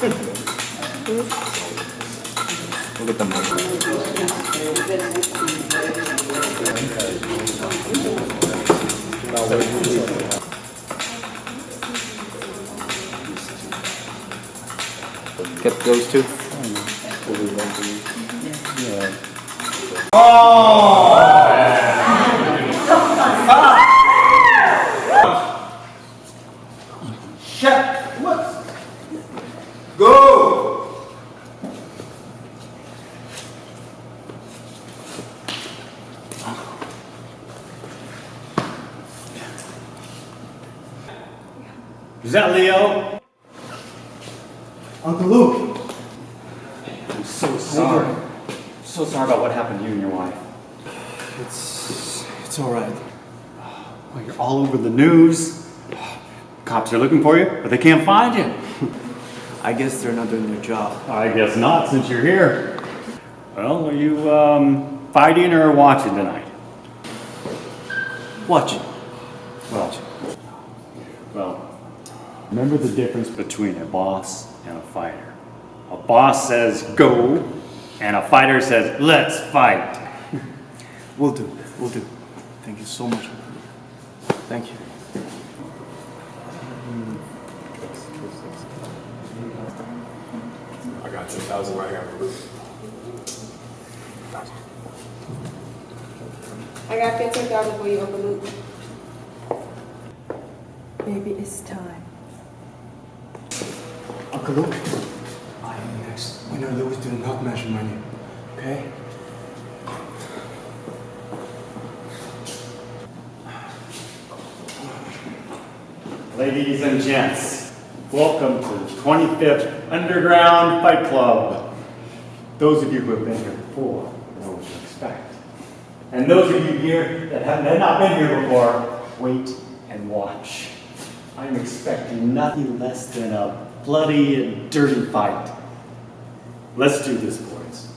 Look at the mic. Get those two. Shut. What? Go. Is that Leo? Uncle Luke. I'm so sorry. So sorry about what happened to you and your wife. It's all right. Well, you're all over the news. Cops are looking for you, but they can't find you. I guess they're not doing their job. I guess not, since you're here. Well, are you fighting or watching tonight? Watching. Well, remember the difference between a boss and a fighter. A boss says go, and a fighter says let's fight. We'll do. Thank you so much. Thank you. I got 2,000 right here. I got 15,000 for you, Uncle Luke. Maybe it's time. Uncle Luke, I am next. Winner Lewis do not mention my name. Okay? Ladies and gents, welcome to the 25th Underground Fight Club. Those of you who have been here before know what to expect. And those of you here that have not been here before, wait and watch. I'm expecting nothing less than a bloody and dirty fight. Let's do this, boys.